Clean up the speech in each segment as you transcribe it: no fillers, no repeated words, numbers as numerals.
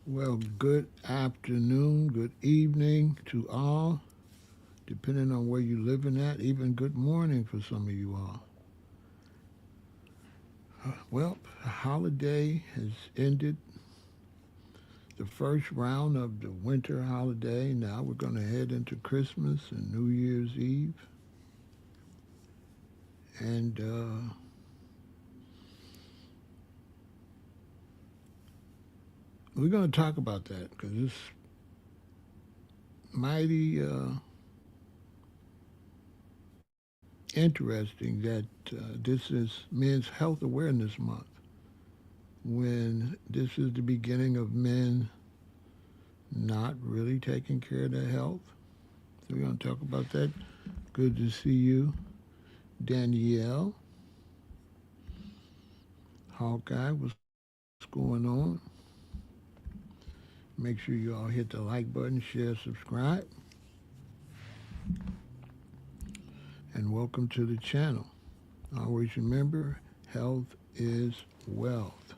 Well, good afternoon, good evening to all, depending on where you're living at. Even good morning for some of you all. Well, the holiday has ended. The first round of the winter holiday. Now we're going to head into Christmas and New Year's Eve. And we're going to talk about that because it's mighty interesting that this is Men's Health Awareness Month, when this is the beginning of men not really taking care of their health. So we're going to talk about that. Good to see you, Danielle. Hawkeye, what's going on? Make sure you all hit the like button, share, subscribe, and welcome to the channel. Always remember, health is wealth.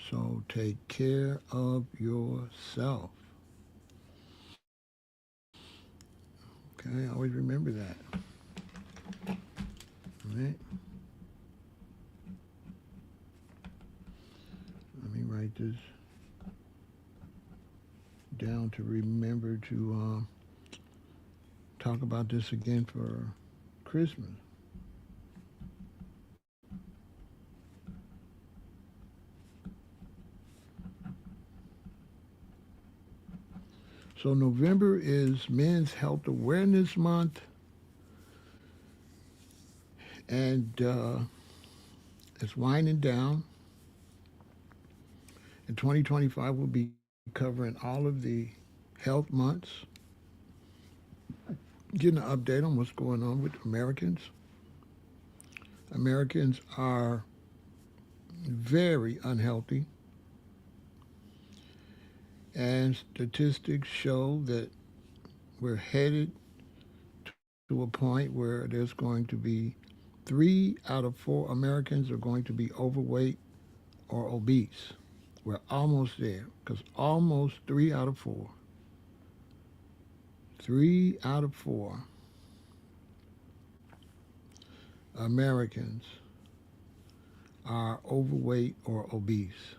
So take care of yourself. Okay, always remember that. All right. Let me write this down to remember to talk about this again for Christmas. So November is Men's Health Awareness Month, and it's winding down. In 2025, we'll be covering all of the health months, getting an update on what's going on with Americans. Americans are very unhealthy, and statistics show that we're headed to a point where there's going to be 3 out of 4 Americans are going to be overweight or obese. We're almost there because almost 3 out of 4. 3 out of 4 Americans are overweight or obese.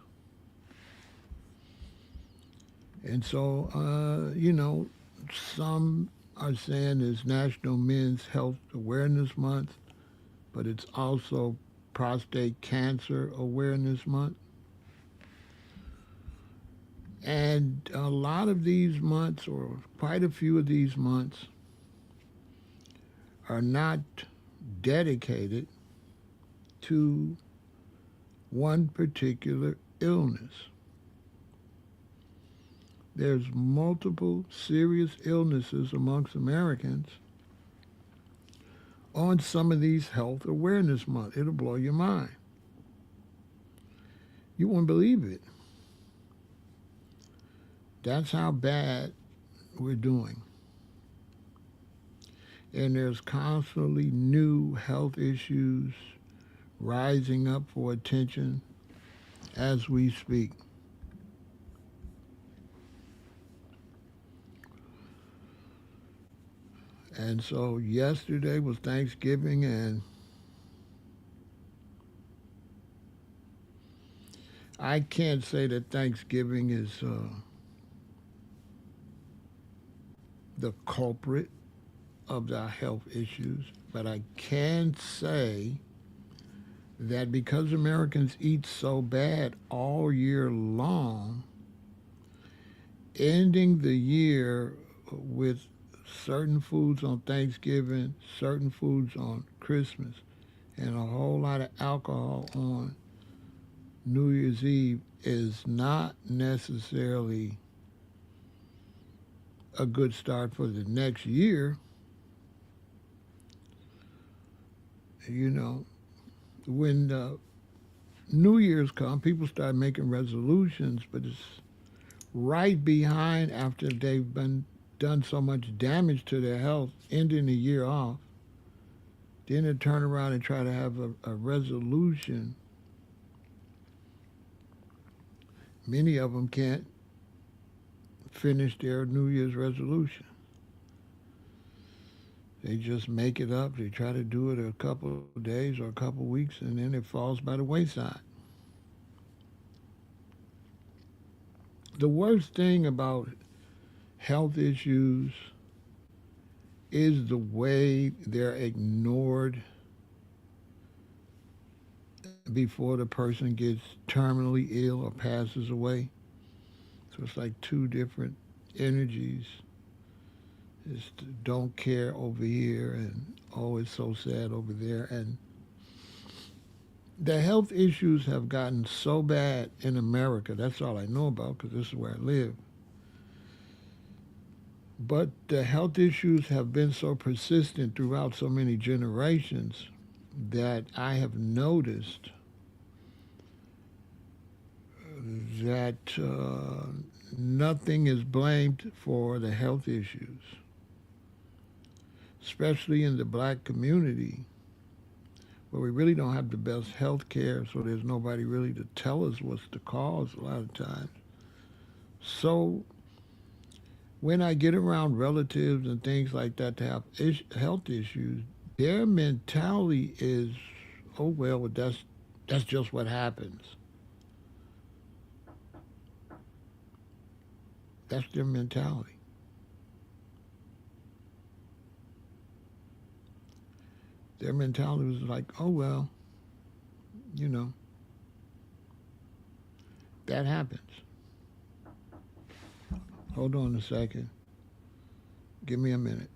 And so, some are saying it's National Men's Health Awareness Month, but it's also Prostate Cancer Awareness Month. And a lot of these months, or quite a few of these months, are not dedicated to one particular illness. There's multiple serious illnesses amongst Americans on some of these Health Awareness Month. It'll blow your mind. You won't believe it. That's how bad we're doing. And there's constantly new health issues rising up for attention as we speak. And so yesterday was Thanksgiving, and I can't say that Thanksgiving is the culprit of the health issues, but I can say that because Americans eat so bad all year long, ending the year with certain foods on Thanksgiving, certain foods on Christmas, and a whole lot of alcohol on New Year's Eve is not necessarily a good start for the next year. You know, when New Year's come, people start making resolutions, but it's right behind after they've been done so much damage to their health, ending the year off. Then they turn around and try to have a resolution Many of them can't finish their New Year's resolution. They just make it up. They try to do it a couple of days or a couple of weeks, and then it falls by the wayside. The worst thing about health issues is the way they're ignored before the person gets terminally ill or passes away. So it's like two different energies. It's don't care over here and oh, it's so sad over there. And the health issues have gotten so bad in America. That's all I know about because this is where I live. But the health issues have been so persistent throughout so many generations that I have noticed that nothing is blamed for the health issues, especially in the black community where we really don't have the best health care, so there's nobody really to tell us what's the cause a lot of times. So when I get around relatives and things like that to have health issues, their mentality is, oh well, that's just what happens. That's their mentality. Their mentality was like, oh well, you know, that happens. Hold on a second. Give me a minute.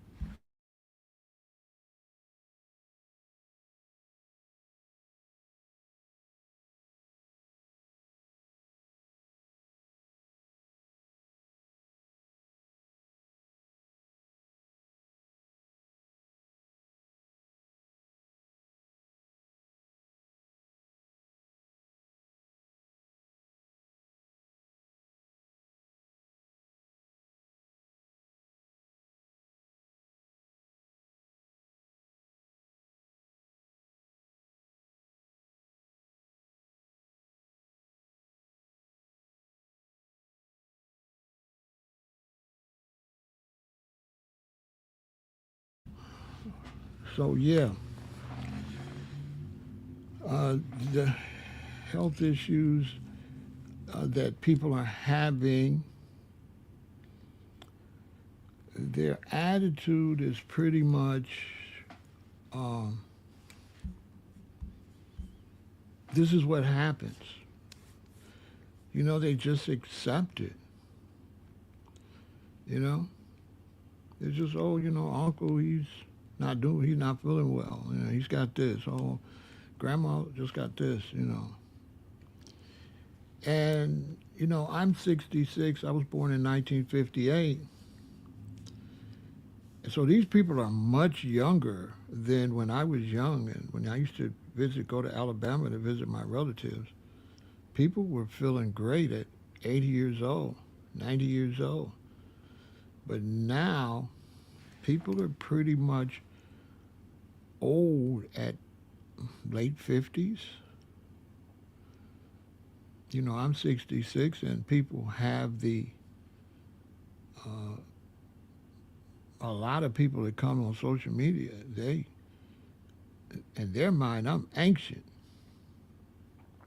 So yeah, uh, the health issues that people are having, their attitude is pretty much, um, this is what happens. You know, they just accept it. You know, it's just, oh, you know, uncle, he's not feeling well. You know, he's got this. Oh, grandma just got this. You know, and you know, I'm 66. I was born in 1958. So these people are much younger than when I was young, and when I used to go to Alabama to visit my relatives. People were feeling great at 80 years old, 90 years old. But now people are pretty much old at late 50s. You know, I'm 66, and people have uh, a lot of people that come on social media, in their mind, I'm ancient.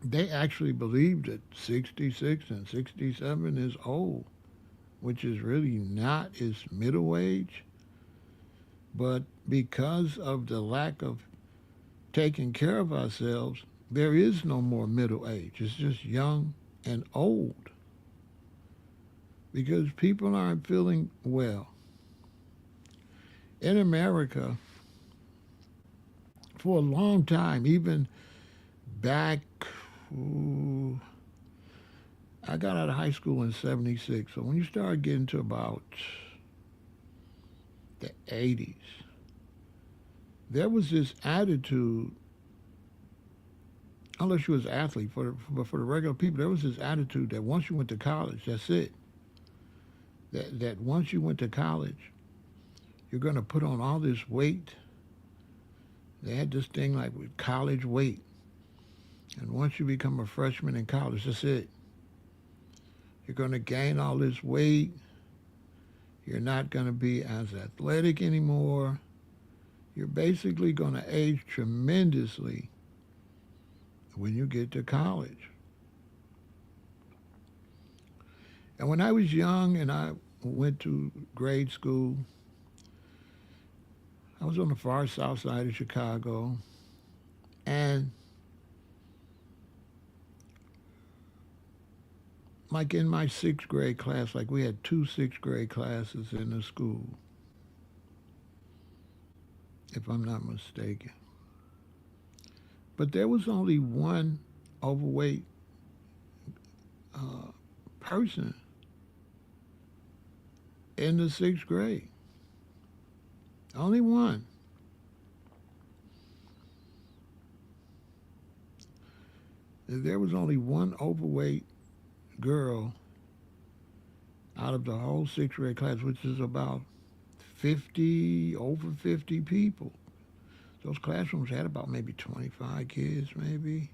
They actually believe that 66 and 67 is old, which is really not. It's middle age. But because of the lack of taking care of ourselves, there is no more middle age. It's just young and old because people aren't feeling well. In America, for a long time, even back, ooh, I got out of high school in 76. So when you start getting to about the 80s, there was this attitude, unless you was an athlete, but for the regular people, there was this attitude that once you went to college, that's it. That once you went to college, you're going to put on all this weight. They had this thing like with college weight. And once you become a freshman in college, that's it. You're going to gain all this weight. You're not going to be as athletic anymore. You're basically going to age tremendously when you get to college. And when I was young and I went to grade school, I was on the far south side of Chicago. And like in my sixth grade class, like we had two sixth grade classes in the school, if I'm not mistaken. But there was only one overweight uh, person in the sixth grade. Only one. There was only one overweight girl out of the whole sixth grade class, which is about 50, over 50 people. Those classrooms had about maybe 25 kids, maybe.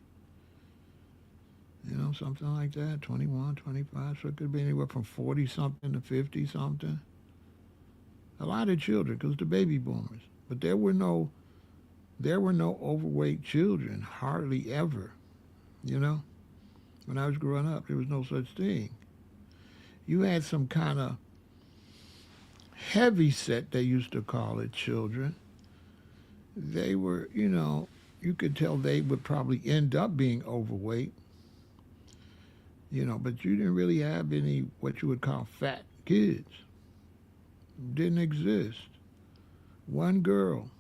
You know, something like that, 21, 25. So it could be anywhere from 40 something to 50 something. A lot of children, because the baby boomers. But there were no overweight children, hardly ever. You know, when I was growing up, there was no such thing. You had some kind of heavy set, they used to call it, children. They were, you know, you could tell they would probably end up being overweight, you know, but you didn't really have any what you would call fat kids. Didn't exist. One girl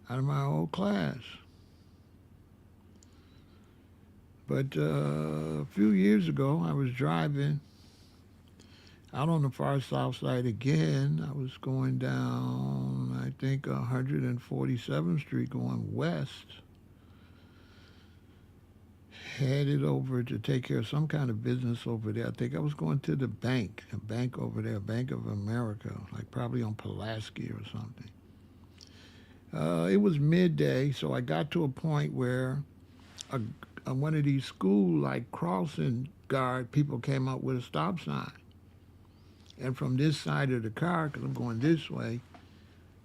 out of my whole class. But a few years ago, I was driving out on the far south side again. I was going down, I think, 147th Street going west, headed over to take care of some kind of business over there. I think I was going to the bank, a bank over there, Bank of America, like probably on Pulaski or something. It was midday, so I got to a point where one of these school like crossing guard people came up with a stop sign. And from this side of the car, because I'm going this way,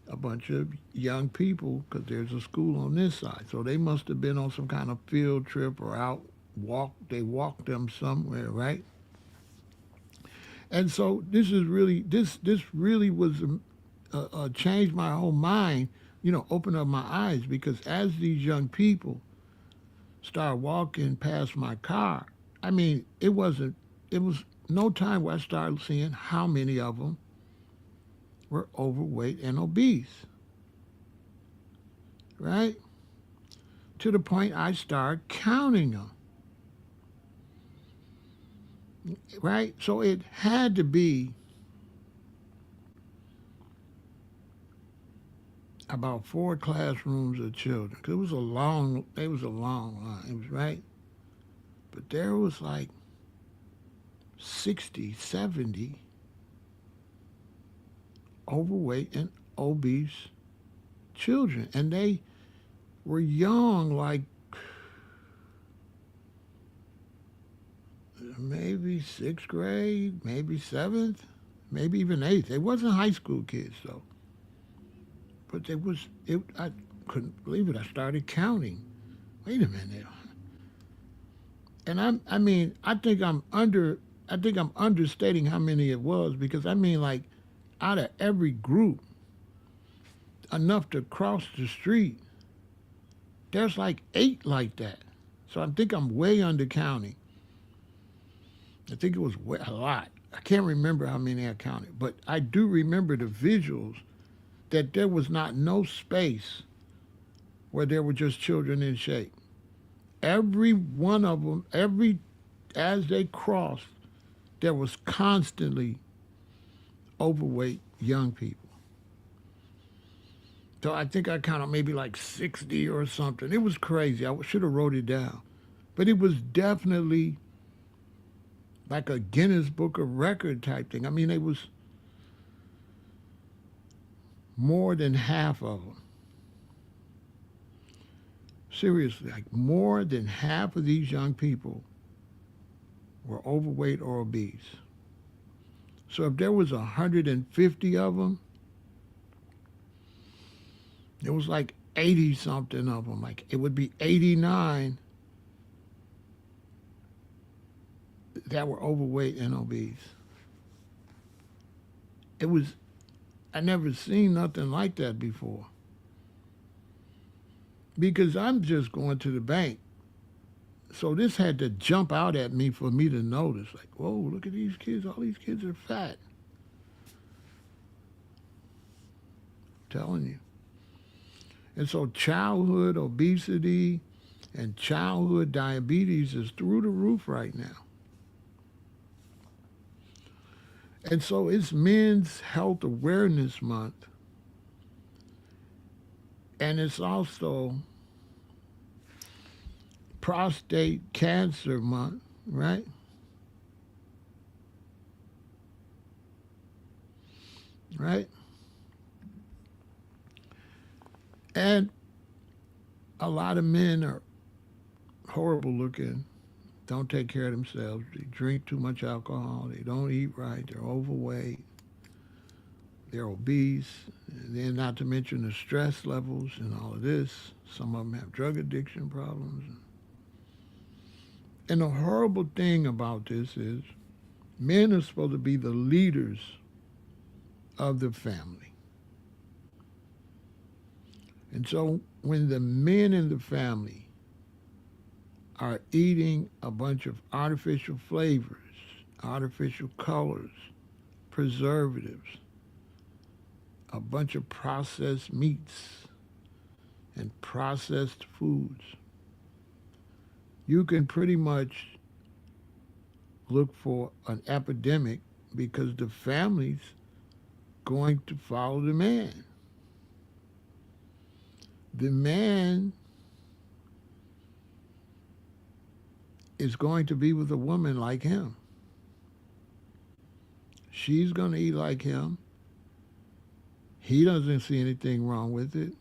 a bunch of young people, because there's a school on this side. So they must have been on some kind of field trip or they walked them somewhere, right? And so this really was changed my whole mind, you know, opened up my eyes, because as these young people started walking past my car, I mean, it was no time where I started seeing how many of them were overweight and obese, right? To the point I started counting them, right? So it had to be about 4 classrooms of children. 'Cause it was a long line, it was right. But there was like 60, 70 overweight and obese children. And they were young, like maybe 6th grade, maybe 7th, maybe even 8th. They wasn't high school kids, though. But I couldn't believe it. I started counting. Wait a minute. And I mean, I think I'm understating how many it was, because I mean, like, out of every group, enough to cross the street, there's like 8 like that. So I think I'm way under counting. I think it was a lot. I can't remember how many I counted, but I do remember the visuals that there was not no space where there were just children in shape. Every one of them, as they crossed, there was constantly overweight young people. So I think I counted maybe like 60 or something. It was crazy. I should have wrote it down. But it was definitely like a Guinness Book of Record type thing. I mean, it was more than half of them. Seriously, like more than half of these young people were overweight or obese. So if there was 150 of them, it was like 80 something of them. Like it would be 89 that were overweight and obese. It was, I never seen nothing like that before. Because I'm just going to the bank. So this had to jump out at me for me to notice. Like, whoa, look at these kids. All these kids are fat. I'm telling you. And so childhood obesity and childhood diabetes is through the roof right now. And so it's Men's Health Awareness Month. And it's also Prostate Cancer Month, right? Right? And a lot of men are horrible looking, don't take care of themselves. They drink too much alcohol. They don't eat right. They're overweight. They're obese. And then, not to mention the stress levels and all of this. Some of them have drug addiction problems. And the horrible thing about this is men are supposed to be the leaders of the family. And so when the men in the family are eating a bunch of artificial flavors, artificial colors, preservatives, a bunch of processed meats and processed foods, you can pretty much look for an epidemic because the family's going to follow the man. The man is going to be with a woman like him. She's going to eat like him. He doesn't see anything wrong with it.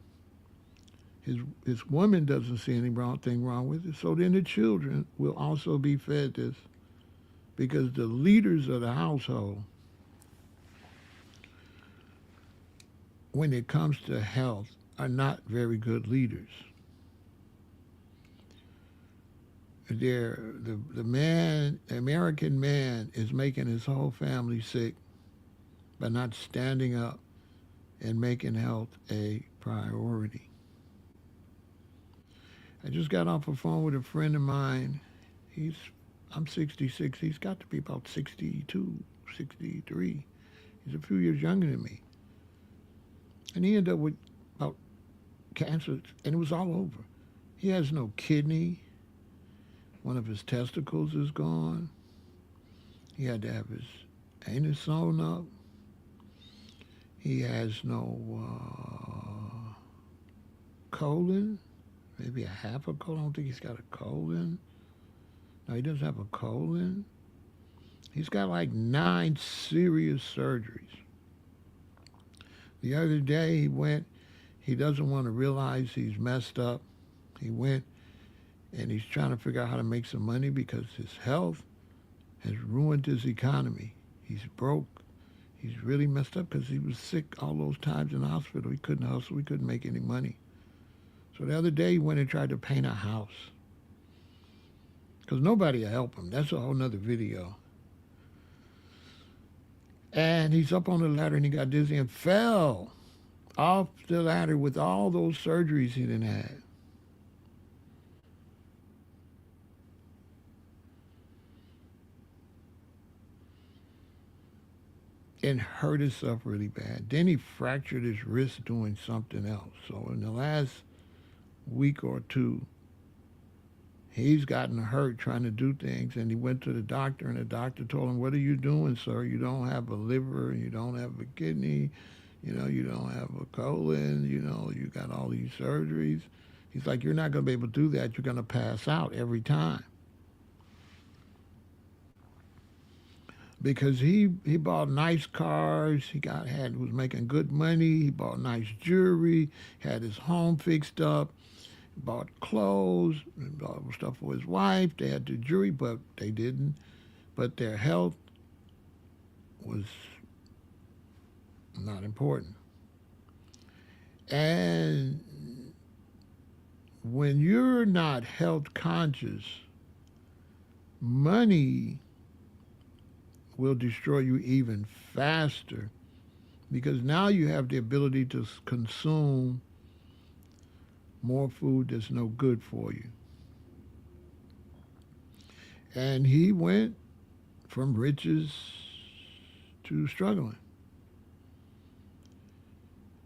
His woman doesn't see anything wrong with it. So then the children will also be fed this because the leaders of the household, when it comes to health, are not very good leaders. The man, the American man, is making his whole family sick by not standing up and making health a priority. I just got off the phone with a friend of mine. I'm 66. He's got to be about 62, 63. He's a few years younger than me. And he ended up with about cancer, and it was all over. He has no kidney. One of his testicles is gone. He had to have his anus sewn up. He has no colon, maybe a half a colon. I don't think he's got a colon. No, he doesn't have a colon. He's got like 9 serious surgeries. The other day he doesn't want to realize he's messed up. He went and he's trying to figure out how to make some money because his health has ruined his economy. He's broke. He's really messed up because he was sick all those times in the hospital. He couldn't hustle. He couldn't make any money. So the other day he went and tried to paint a house because nobody will help him. That's a whole nother video. And he's up on the ladder and he got dizzy and fell off the ladder with all those surgeries he done had. And hurt himself really bad. Then he fractured his wrist doing something else. So in the last week or two, he's gotten hurt trying to do things. And he went to the doctor, and the doctor told him, "What are you doing, sir? You don't have a liver, you don't have a kidney, you don't have a colon, you got all these surgeries." He's like, "You're not going to be able to do that. You're going to pass out every time." Because he bought nice cars, was making good money, he bought nice jewelry, had his home fixed up, bought clothes, bought stuff for his wife. They had the jewelry, but they didn't but their health was not important. And when you're not health conscious, money will destroy you even faster because now you have the ability to consume more food that's no good for you. And he went from riches to struggling.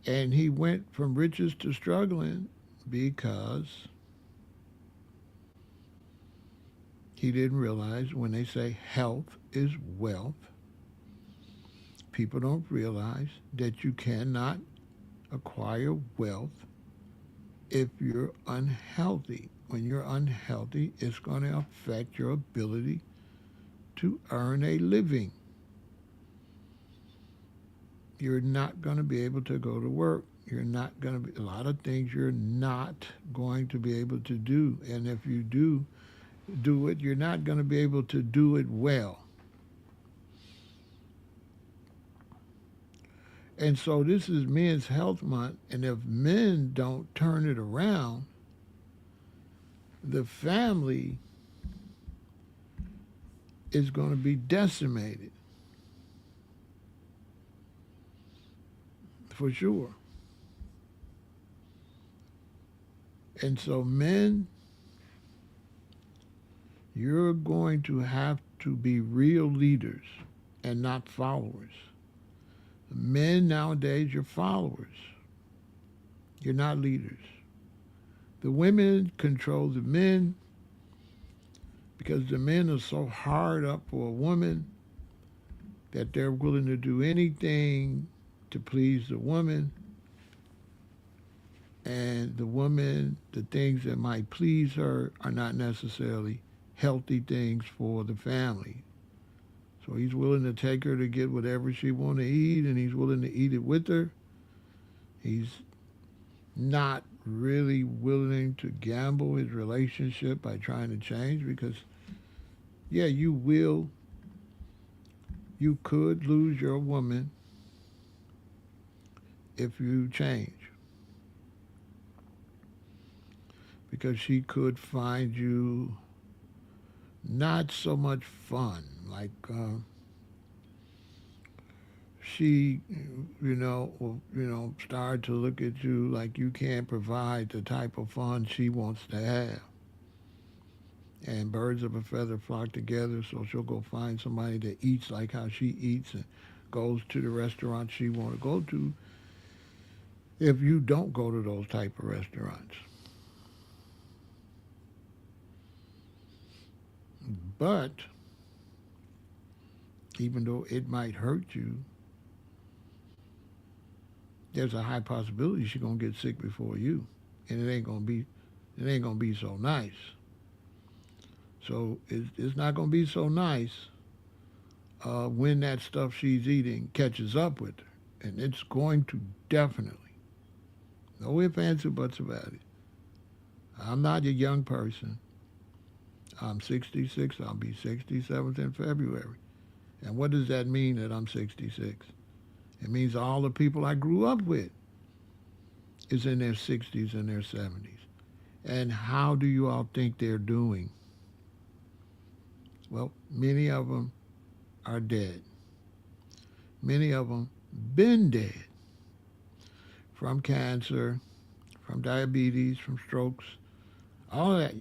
And he went from riches to struggling because he didn't realize when they say health is wealth, people don't realize that you cannot acquire wealth if you're unhealthy. When you're unhealthy, it's going to affect your ability to earn a living. You're not going to be able to go to work. You're not going to be, a lot of things you're not going to be able to do. And if you do it, you're not going to be able to do it well. And so this is Men's Health Month, and if men don't turn it around, the family is going to be decimated for sure. And so, men, you're going to have to be real leaders and not followers. Men nowadays, you're followers. You're not leaders. The women control the men because the men are so hard up for a woman that they're willing to do anything to please the woman. And the woman, the things that might please her are not necessarily healthy things for the family. So he's willing to take her to get whatever she want to eat, and he's willing to eat it with her. He's not really willing to gamble his relationship by trying to change because, yeah, you could lose your woman if you change because she could find you not so much fun. Like she, will, start to look at you like you can't provide the type of fun she wants to have. And birds of a feather flock together, so she'll go find somebody that eats like how she eats and goes to the restaurant she want to go to if you don't go to those type of restaurants. But even though it might hurt you, there's a high possibility she's gonna get sick before you, and it ain't gonna be so nice. So it's not gonna be so nice when that stuff she's eating catches up with her, and it's going to definitely. No ifs, ands, or buts about it. I'm not a young person. I'm 66. I'll be 67th in February. And what does that mean that I'm 66? It means all the people I grew up with is in their 60s and their 70s. And how do you all think they're doing? Well, many of them are dead. Many of them been dead from cancer, from diabetes, from strokes, all of that.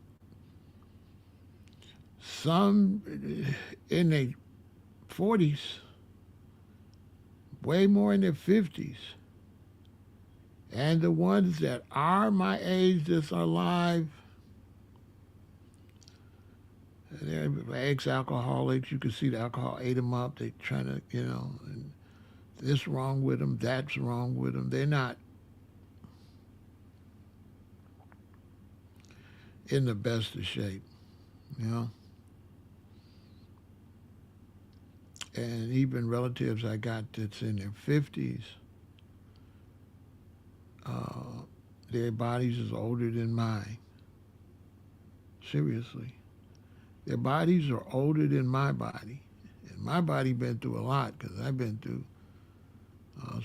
Some in their 40s, way more in their 50s. And the ones that are my age that's alive, they're ex-alcoholics. You can see the alcohol ate them up. They trying to, and this wrong with them, that's wrong with them. They're not in the best of shape, you know. And even relatives I got that's in their 50s, their bodies is older than mine. Seriously. Their bodies are older than my body. And my body been through a lot because I've been through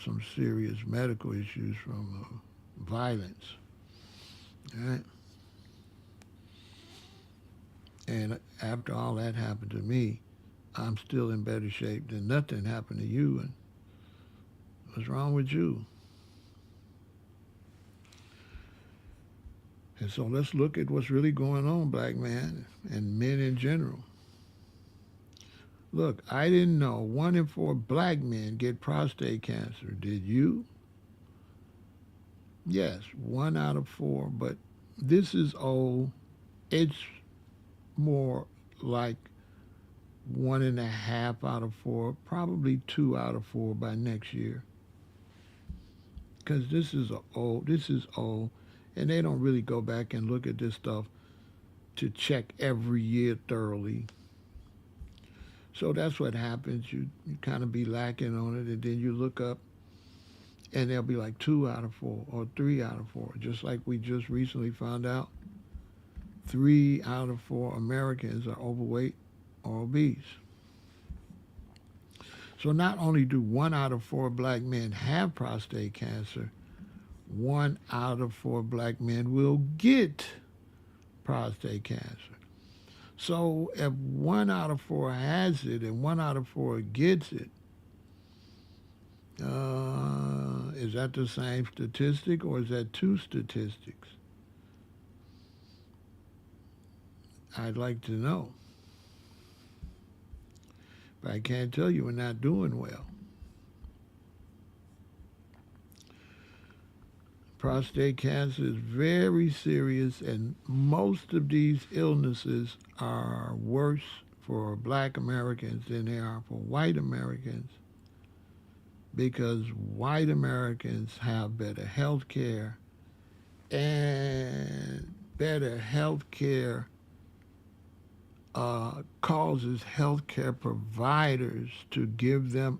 some serious medical issues from violence. Right? And after all that happened to me, I'm still in better shape than nothing happened to you. And what's wrong with you? And so let's look at what's really going on, black man and men in general. Look, I didn't know 1 in 4 black men get prostate cancer. Did you? Yes, 1 out of 4. But this is old. It's more like 1.5 out of 4, probably 2 out of 4 by next year. Because this is old, and they don't really go back and look at this stuff to check every year thoroughly. So that's what happens. You kind of be lacking on it, and then you look up, and they'll be like 2 out of 4 or 3 out of 4. Just like we just recently found out, 3 out of 4 Americans are overweight or obese. So not only do 1 out of 4 black men have prostate cancer, 1 out of 4 black men will get prostate cancer. So if 1 out of 4 has it and 1 out of 4 gets it, is that the same statistic or is that two statistics? I'd like to know. But I can't tell you we're not doing well. Prostate cancer is very serious, and most of these illnesses are worse for black Americans than they are for white Americans because white Americans have better health care, and better health care causes healthcare providers to give them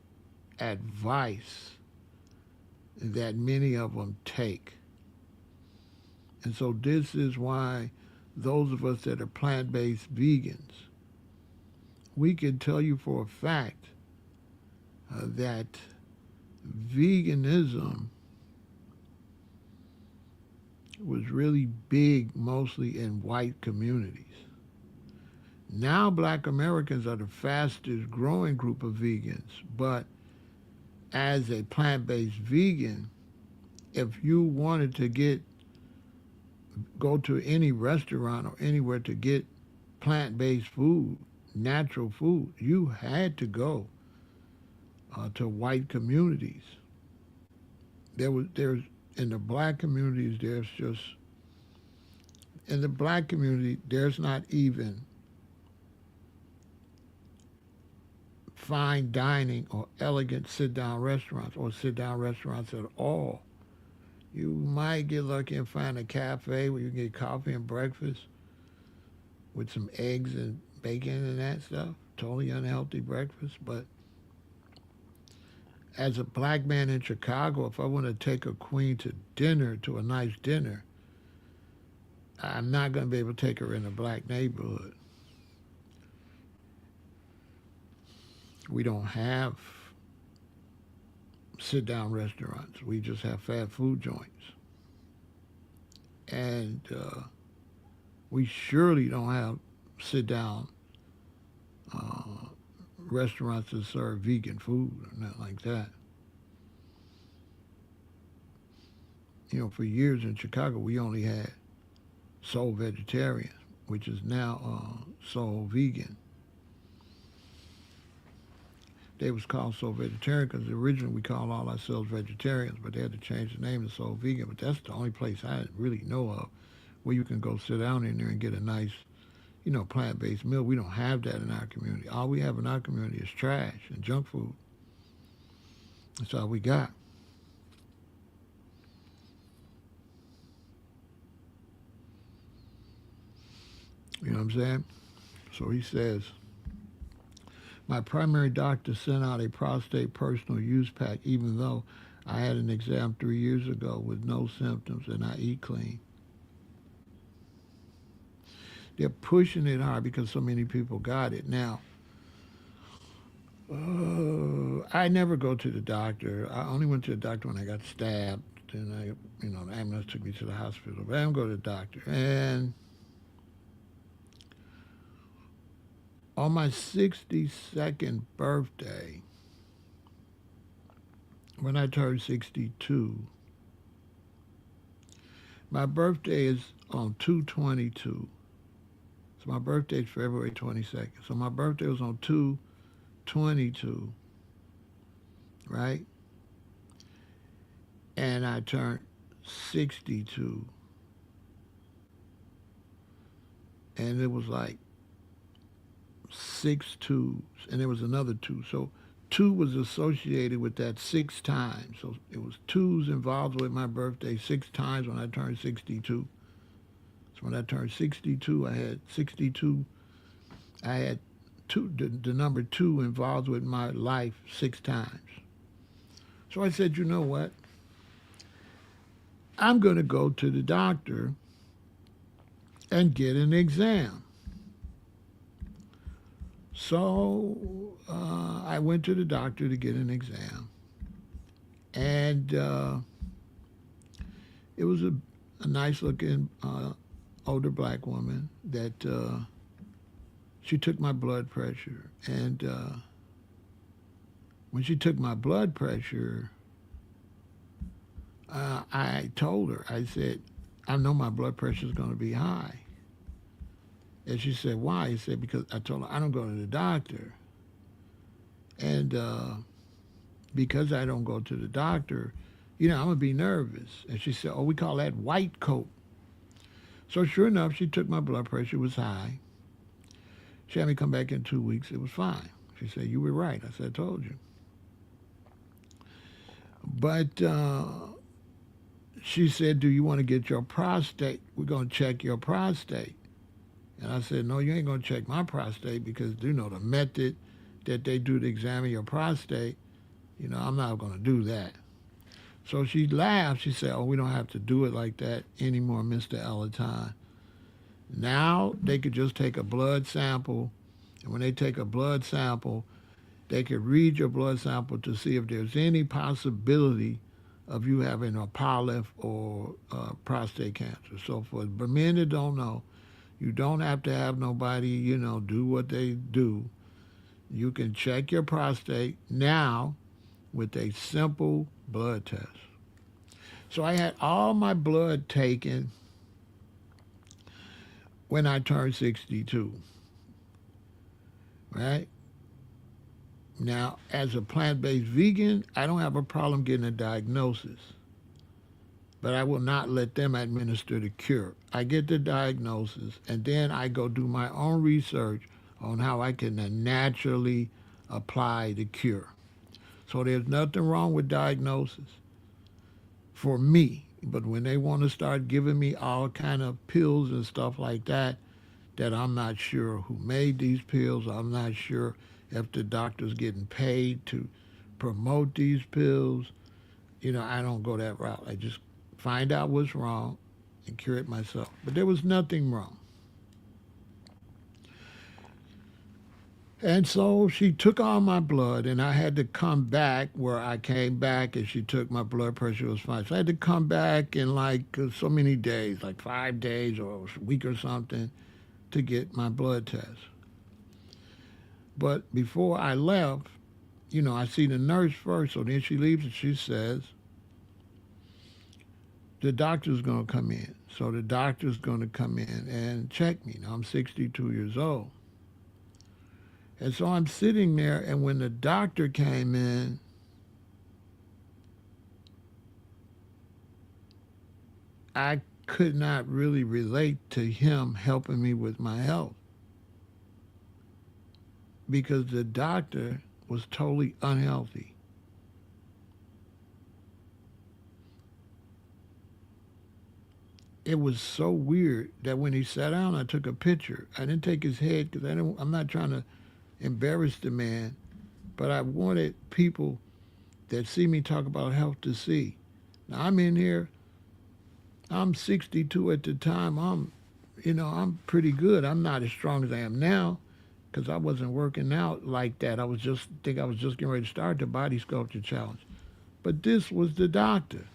advice that many of them take. And so this is why those of us that are plant-based vegans, we can tell you for a fact that veganism was really big mostly in white communities. Now black Americans are the fastest growing group of vegans, but as a plant-based vegan, if you wanted to go to any restaurant or anywhere to get plant-based food, natural food, you had to go to white communities. There's in the black communities, in the black community, there's not even fine dining or elegant sit-down restaurants or sit-down restaurants at all. You might get lucky and find a cafe where you can get coffee and breakfast with some eggs and bacon and that stuff. Totally unhealthy breakfast. But as a black man in Chicago, if I want to take a queen to dinner, to a nice dinner, I'm not going to be able to take her in a black neighborhood. We don't have sit-down restaurants. We just have fast food joints. And we surely don't have sit-down restaurants that serve vegan food or nothing like that. You know, for years in Chicago, we only had Soul Vegetarian, which is now Soul Vegan. They was called Soul Vegetarian because originally we called all ourselves vegetarians, but they had to change the name to Soul Vegan. But that's the only place I really know of where you can go sit down in there and get a nice, plant-based meal. We don't have that in our community. All we have in our community is trash and junk food. That's all we got. You know what I'm saying? So he says, my primary doctor sent out a prostate personal use pack even though I had an exam 3 years ago with no symptoms and I eat clean. They're pushing it hard because so many people got it. Now, I never go to the doctor. I only went to the doctor when I got stabbed. And the ambulance took me to the hospital. But I don't go to the doctor. And on my 62nd birthday, when I turned 62, my birthday is on 2/22. So my birthday is February 22nd. So my birthday was on 2/22, right? And I turned 62. And it was like six twos, and there was another two. So two was associated with that six times. So it was twos involved with my birthday six times when I turned 62. So when I turned 62, I had 62. I had the number two involved with my life six times. So I said, you know what? I'm going to go to the doctor and get an exam. So I went to the doctor to get an exam. And it was a nice looking older black woman that she took my blood pressure. And when she took my blood pressure, I told her, I said, I know my blood pressure is going to be high. And she said, why? I said, because I told her, I don't go to the doctor. And because I don't go to the doctor, I'm going to be nervous. And she said, oh, we call that white coat. So sure enough, she took my blood pressure, it was high. She had me come back in 2 weeks, it was fine. She said, you were right. I said, I told you. But she said, do you want to get your prostate? We're going to check your prostate. And I said, no, you ain't going to check my prostate because, the method that they do to examine your prostate, I'm not going to do that. So she laughed. She said, oh, we don't have to do it like that anymore, Mr. Elaton. Now they could just take a blood sample. And when they take a blood sample, they could read your blood sample to see if there's any possibility of you having a polyp or prostate cancer. So for men that don't know, you don't have to have nobody, do what they do. You can check your prostate now with a simple blood test. So I had all my blood taken when I turned 62, right? Now, as a plant-based vegan, I don't have a problem getting a diagnosis, but I will not let them administer the cure. I get the diagnosis, and then I go do my own research on how I can naturally apply the cure. So there's nothing wrong with diagnosis for me. But when they want to start giving me all kind of pills and stuff like that I'm not sure who made these pills, I'm not sure if the doctor's getting paid to promote these pills, I don't go that route. I just find out what's wrong and cure it myself. But there was nothing wrong. And so she took all my blood, and I had to come back where I came back, and she took my blood pressure, was fine. So I had to come back in like so many days, like 5 days or a week or something, to get my blood test. But before I left, I see the nurse first, so then she leaves and she says, the doctor's going to come in. So the doctor's going to come in and check me. Now I'm 62 years old. And so I'm sitting there, and when the doctor came in, I could not really relate to him helping me with my health because the doctor was totally unhealthy. It was so weird that when he sat down, I took a picture. I didn't take his head because I'm not trying to embarrass the man, but I wanted people that see me talk about health to see. Now I'm in here, I'm 62 at the time, I'm I'm pretty good. I'm not as strong as I am now because I wasn't working out like that. I was just getting ready to start the body sculpture challenge. But this was the doctor.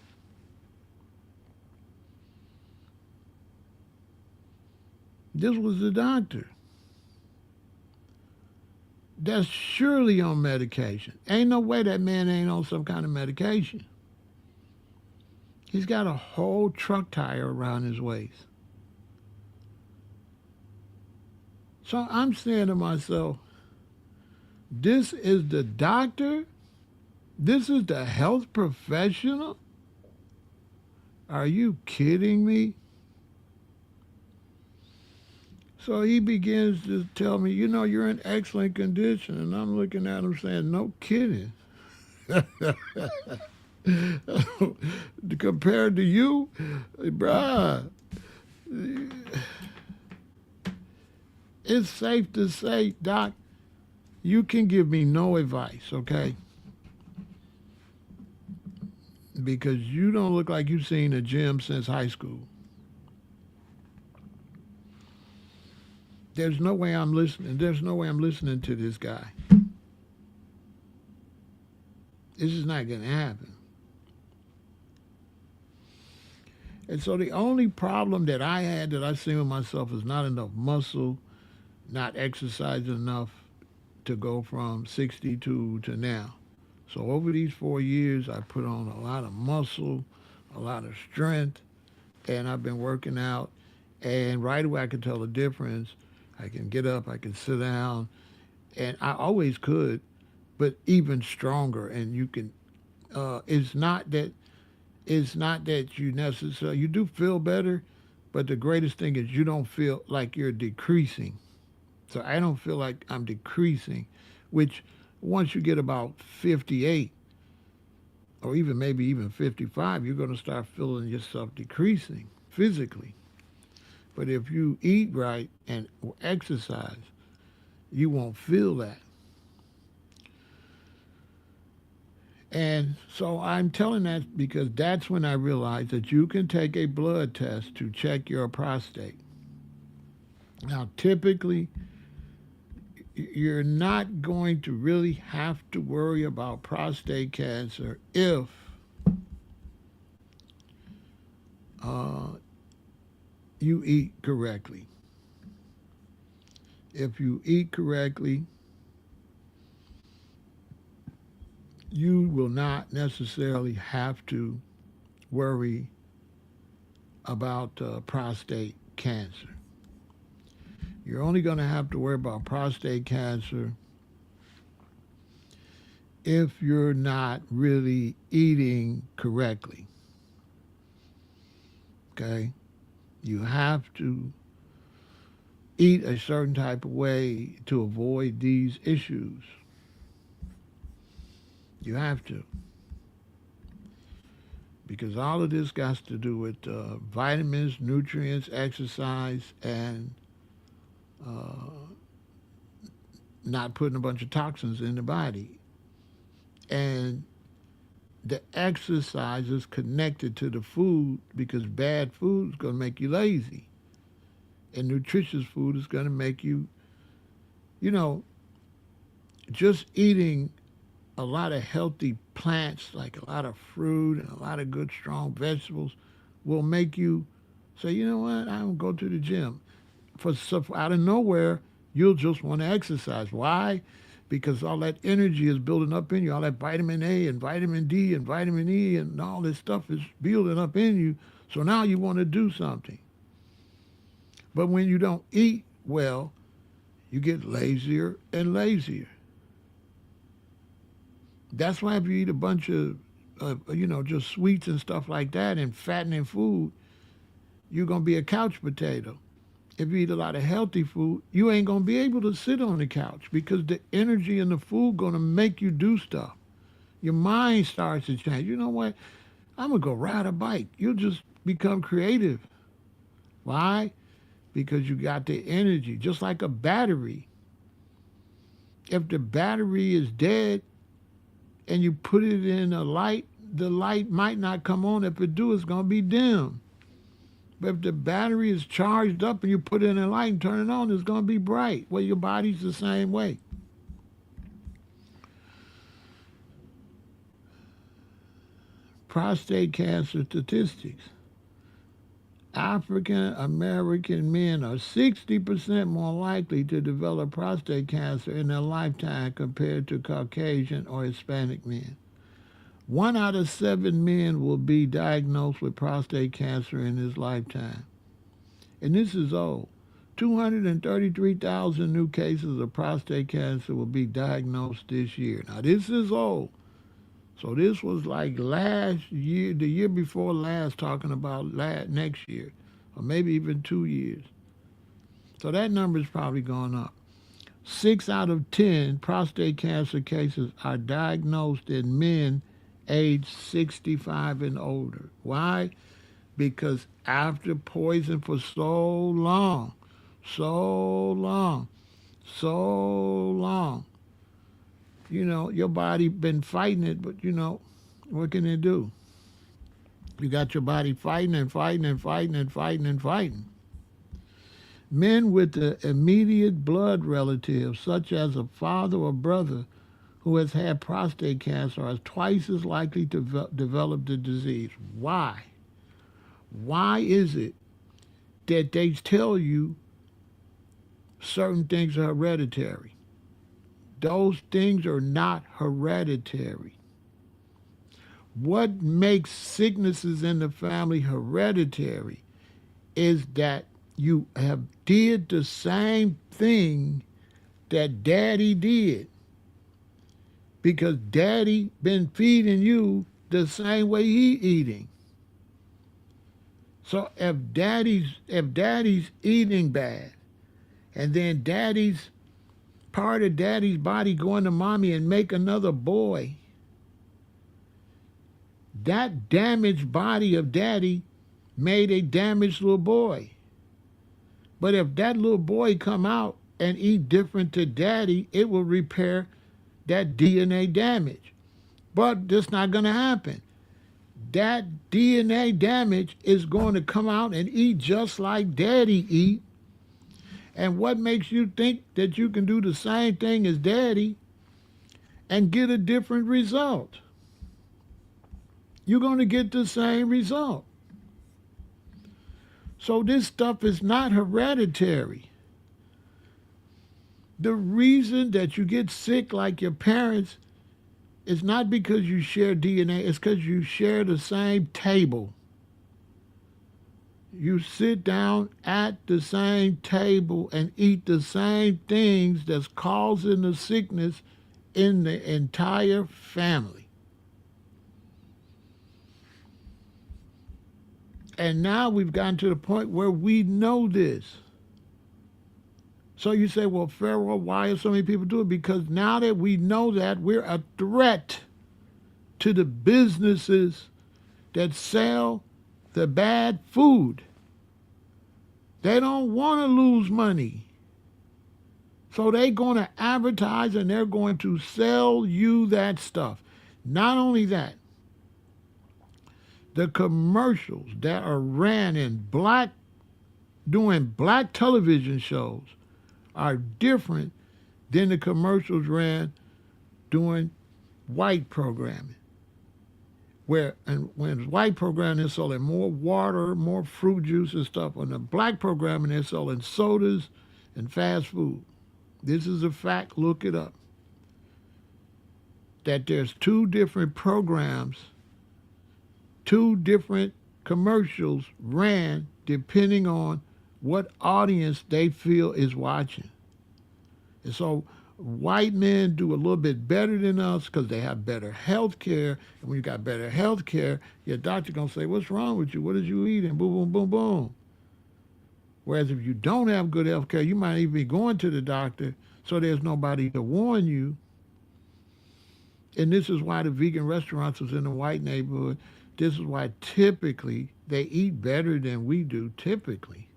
This was the doctor. That's surely on medication. Ain't no way that man ain't on some kind of medication. He's got a whole truck tire around his waist. So I'm saying to myself, this is the doctor? This is the health professional? Are you kidding me? So he begins to tell me, you're in excellent condition. And I'm looking at him saying, no kidding. Compared to you, bruh, it's safe to say, Doc, you can give me no advice, okay? Because you don't look like you've seen a gym since high school. There's no way I'm listening. There's no way I'm listening to this guy. This is not going to happen. And so the only problem that I had that I see with myself is not enough muscle, not exercising enough to go from 62 to now. So over these 4 years, I put on a lot of muscle, a lot of strength, and I've been working out. And right away, I can tell the difference. I can get up, I can sit down, and I always could, but even stronger. And you can. It's not that you necessarily you do feel better, but the greatest thing is you don't feel like you're decreasing. So I don't feel like I'm decreasing, which once you get about 58 or even maybe even 55, you're going to start feeling yourself decreasing physically. But if you eat right and exercise, you won't feel that. And so I'm telling that because that's when I realized that you can take a blood test to check your prostate. Now, typically, you're not going to really have to worry about prostate cancer if uh, you eat correctly. If you eat correctly, you will not necessarily have to worry about prostate cancer. You're only going to have to worry about prostate cancer if you're not really eating correctly. Okay? You have to eat a certain type of way to avoid these issues. You have to. Because all of this got to do with vitamins, nutrients, exercise, and uh, not putting a bunch of toxins in the body. And the exercise is connected to the food because bad food is going to make you lazy. And nutritious food is going to make you, you know, just eating a lot of healthy plants, like a lot of fruit and a lot of good, strong vegetables, will make you say, you know what, I don't go to the gym. For stuff out of nowhere, you'll just want to exercise. Why? Because all that energy is building up in you. All that vitamin A and vitamin D and vitamin E and all this stuff is building up in you. So now you want to do something. But when you don't eat well, you get lazier and lazier. That's why if you eat a bunch of, just sweets and stuff like that and fattening food, you're going to be a couch potato. If you eat a lot of healthy food, you ain't going to be able to sit on the couch because the energy in the food going to make you do stuff. Your mind starts to change. You know what? I'm going to go ride a bike. You'll just become creative. Why? Because you got the energy, just like a battery. If the battery is dead and you put it in a light, the light might not come on. If it do, it's going to be dim. But if the battery is charged up and you put it in a light and turn it on, it's going to be bright. Well, your body's the same way. Prostate cancer statistics. African American men are 60% more likely to develop prostate cancer in their lifetime compared to Caucasian or Hispanic men. 1 out of 7 men will be diagnosed with prostate cancer in his lifetime. And this is old. 233,000 new cases of prostate cancer will be diagnosed this year. Now, this is old. So this was like last year, the year before last, talking about next year, or maybe even 2 years. So that number's probably gone up. 6 out of 10 prostate cancer cases are diagnosed in men aged 65 and older. Why? Because after poison for so long, your body been fighting it, but what can it do? You got your body fighting and fighting and fighting and fighting and fighting. Men with the immediate blood relatives, such as a father or brother who has had prostate cancer, are twice as likely to develop the disease. Why? Why is it that they tell you certain things are hereditary? Those things are not hereditary. What makes sicknesses in the family hereditary is that you have did the same thing that daddy did, because daddy been feeding you the same way he eating. So if daddy's eating bad, and then part of daddy's body going to mommy and make another boy, that damaged body of daddy made a damaged little boy. But if that little boy come out and eat different to daddy, it will repair that DNA damage. But that's not going to happen. That DNA damage is going to come out and eat just like daddy eat. And what makes you think that you can do the same thing as daddy and get a different result? You're going to get the same result. So this stuff is not hereditary. The reason that you get sick like your parents is not because you share DNA, it's because you share the same table. You sit down at the same table and eat the same things that's causing the sickness in the entire family. And now we've gotten to the point where we know this. So you say, well, Pharaoh, why are so many people doing it? Because now that we know that, we're a threat to the businesses that sell the bad food. They don't want to lose money. So they're going to advertise and they're going to sell you that stuff. Not only that, the commercials that are ran in doing black television shows are different than the commercials ran doing white programming. When it's white programming, they're selling more water, more fruit juice and stuff. On the black programming, they're selling sodas and fast food. This is a fact, look it up. That there's 2 different programs, 2 different commercials ran depending on what audience they feel is watching. And so white men do a little bit better than us because they have better health care. And when you got better health care, your doctor going to say, what's wrong with you? What did you eat? And boom, boom, boom, boom. Whereas if you don't have good health care, you might even be going to the doctor, so there's nobody to warn you. And this is why the vegan restaurants is in the white neighborhood. This is why typically they eat better than we do, typically.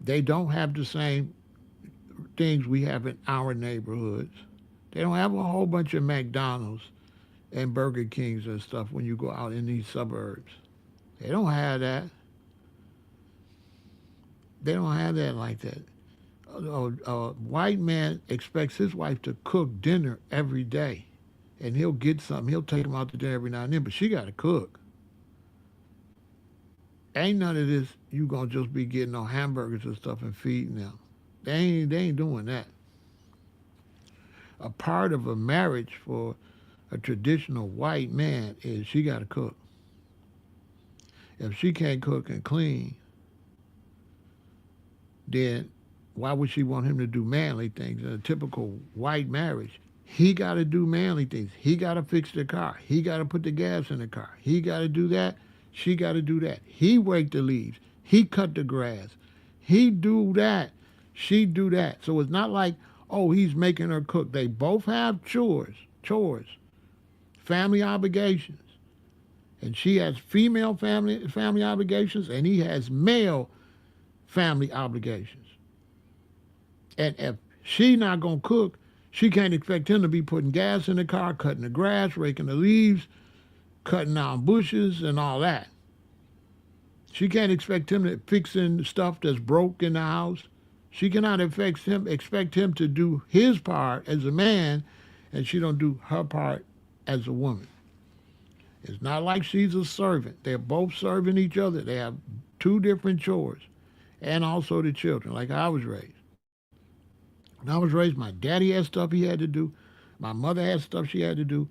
They don't have the same things we have in our neighborhoods. They don't have a whole bunch of McDonald's and Burger Kings and stuff when you go out in these suburbs. They don't have that. They don't have that like that. A white man expects his wife to cook dinner every day, and he'll get something. He'll take them out to dinner every now and then, but she got to cook. Ain't none of this. You gonna just be getting no hamburgers and stuff and feeding them. They ain't doing that. A part of a marriage for a traditional white man is she got to cook. If she can't cook and clean, then why would she want him to do manly things in a typical white marriage? He got to do manly things. He got to fix the car. He got to put the gas in the car. He got to do that. She got to do that. He rake the leaves. He cut the grass. He do that. She do that. So it's not like, oh, he's making her cook. They both have chores, family obligations. And she has female family obligations, and he has male family obligations. And if she not gonna cook, she can't expect him to be putting gas in the car, cutting the grass, raking the leaves, cutting down bushes, and all that. She can't expect him to fixing stuff that's broke in the house. She cannot expect him to do his part as a man, and she don't do her part as a woman. It's not like she's a servant. They're both serving each other. They have two different chores, and also the children, like I was raised. When I was raised, my daddy had stuff he had to do. My mother had stuff she had to do.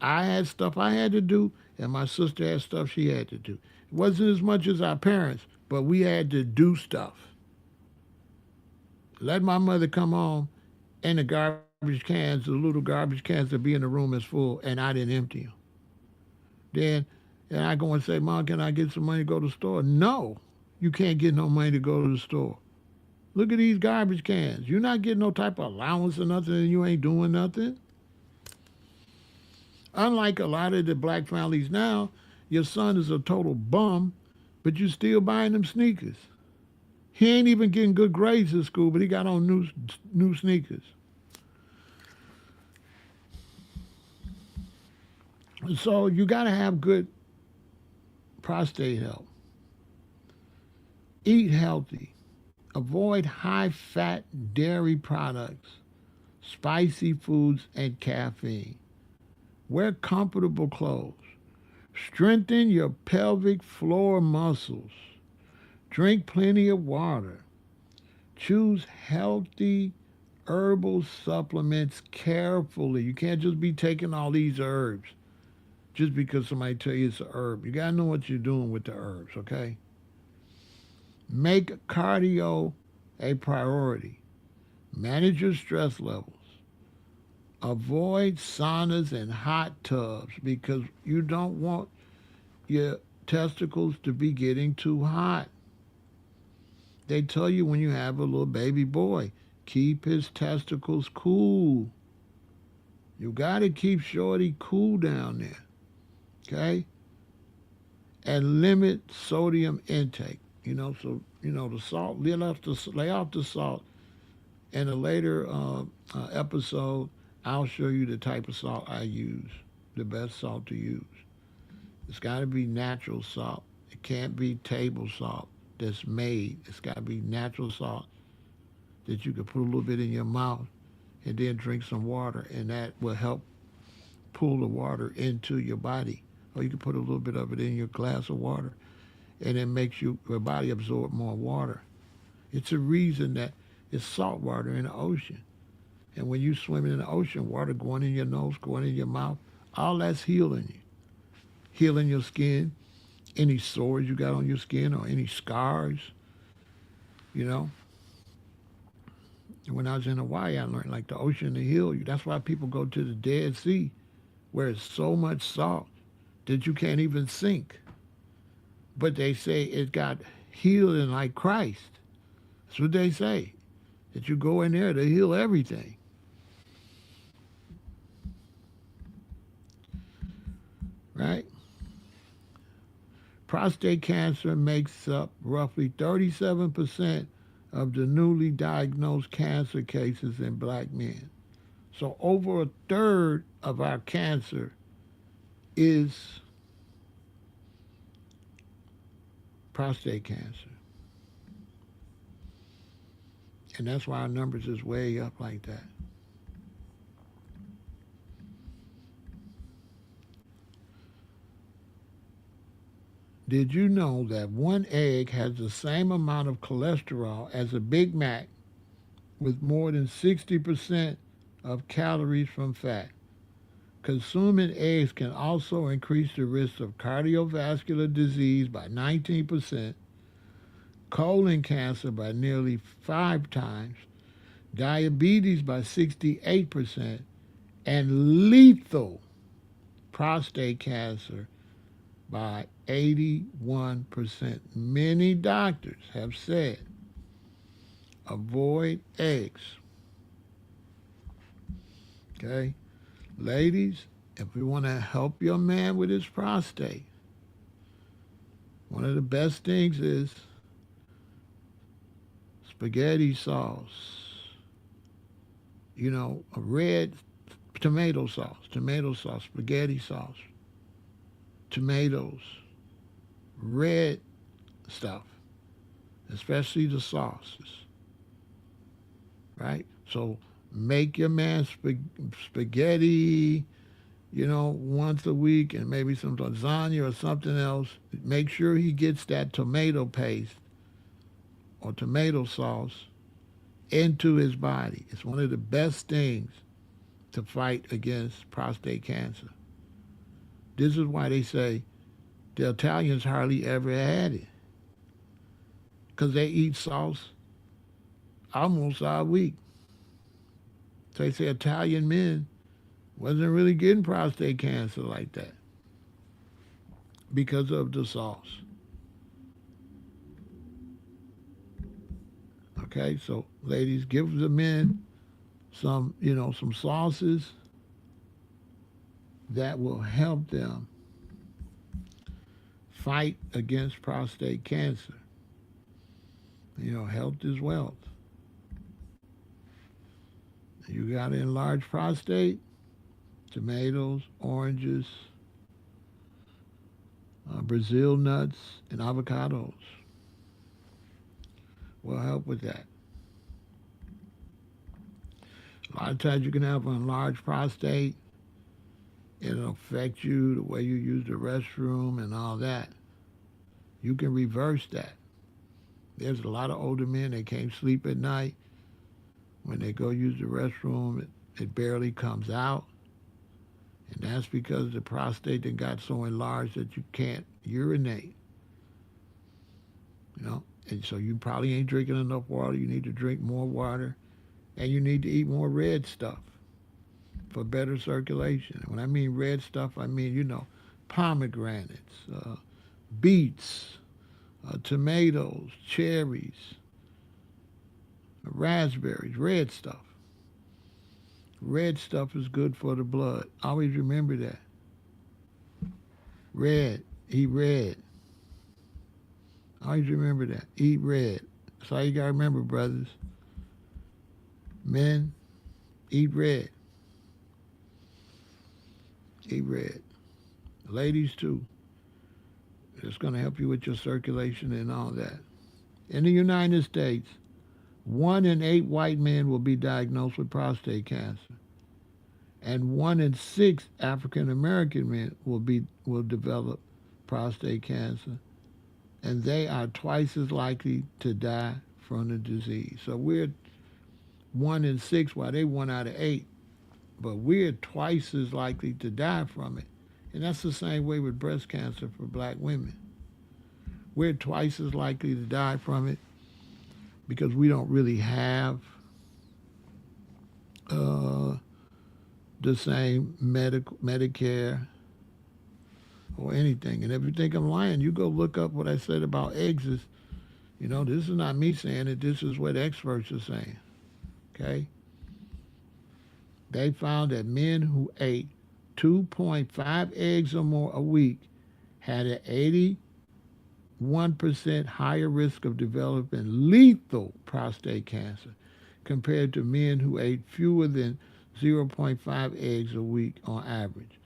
I had stuff I had to do, and my sister had stuff she had to do. It wasn't as much as our parents, but we had to do stuff. Let my mother come home, and the garbage cans, the little garbage cans that be in the room is full, and I didn't empty them. Then, and I go and say, Mom, can I get some money to go to the store? No, you can't get no money to go to the store. Look at these garbage cans. You're not getting no type of allowance or nothing, and you ain't doing nothing. Unlike a lot of the black families now, your son is a total bum, but you still buying him sneakers. He ain't even getting good grades in school, but he got on new sneakers. So you got to have good prostate health. Eat healthy. Avoid high fat dairy products, spicy foods, and caffeine. Wear comfortable clothes. Strengthen your pelvic floor muscles. Drink plenty of water. Choose healthy herbal supplements carefully. You can't just be taking all these herbs just because somebody tell you it's a herb. You gotta know what you're doing with the herbs, okay? Make cardio a priority. Manage your stress levels. Avoid saunas and hot tubs because you don't want your testicles to be getting too hot. They tell you when you have a little baby boy, keep his testicles cool. You got to keep Shorty cool down there, okay? And limit sodium intake. The salt, lay off the salt. In a later episode, I'll show you the type of salt I use, the best salt to use. It's got to be natural salt. It can't be table salt that's made. It's got to be natural salt that you can put a little bit in your mouth and then drink some water, and that will help pull the water into your body. Or you can put a little bit of it in your glass of water, and it makes your body absorb more water. It's a reason that it's salt water in the ocean. And when you swimming in the ocean, water going in your nose, going in your mouth, all that's healing you. Healing your skin, any sores you got on your skin or any scars, you know. When I was in Hawaii, I learned like the ocean to heal you. That's why people go to the Dead Sea, where it's so much salt that you can't even sink. But they say it got healing like Christ. That's what they say. That you go in there to heal everything. Right? Prostate cancer makes up roughly 37% of the newly diagnosed cancer cases in black men. So over a third of our cancer is prostate cancer. And that's why our numbers is way up like that. Did you know that one egg has the same amount of cholesterol as a Big Mac with more than 60% of calories from fat? Consuming eggs can also increase the risk of cardiovascular disease by 19%, colon cancer by nearly 5 times, diabetes by 68%, and lethal prostate cancer by 81%. Many doctors have said avoid eggs. Okay? Ladies, if we want to help your man with his prostate, one of the best things is spaghetti sauce, a red tomato sauce, spaghetti sauce, tomatoes, red stuff, especially the sauces, right? So make your man spaghetti, once a week and maybe some lasagna or something else. Make sure he gets that tomato paste or tomato sauce into his body. It's one of the best things to fight against prostate cancer. This is why they say the Italians hardly ever had it because they eat sauce almost all week. So they say Italian men wasn't really getting prostate cancer like that because of the sauce. Okay, so ladies, give the men some sauces that will help them fight against prostate cancer. Health is wealth. You got an enlarged prostate, tomatoes, oranges, Brazil nuts, and avocados will help with that. A lot of times you can have an enlarged prostate. It'll affect you, the way you use the restroom and all that. You can reverse that. There's a lot of older men that can't sleep at night. When they go use the restroom, it barely comes out. And that's because the prostate that got so enlarged that you can't urinate. And so you probably ain't drinking enough water. You need to drink more water. And you need to eat more red stuff for better circulation. And when I mean red stuff, I mean, pomegranates, beets, tomatoes, cherries, raspberries, red stuff. Red stuff is good for the blood. Always remember that. Red, eat red. Always remember that. Eat red. That's all you got to remember, brothers. Men, eat red. Eat red. Ladies, too. It's going to help you with your circulation and all that. In the United States, 1 in 8 white men will be diagnosed with prostate cancer, and 1 in 6 African American men will develop prostate cancer, and they are twice as likely to die from the disease. So we're 1 in 6, while they 1 out of 8, but we're twice as likely to die from it. And that's the same way with breast cancer for black women. We're twice as likely to die from it because we don't really have the same Medicare or anything. And if you think I'm lying, you go look up what I said about eggs. This is not me saying it. This is what experts are saying. Okay? They found that men who ate 2.5 eggs or more a week had an 81% higher risk of developing lethal prostate cancer compared to men who ate fewer than 0.5 eggs a week on average.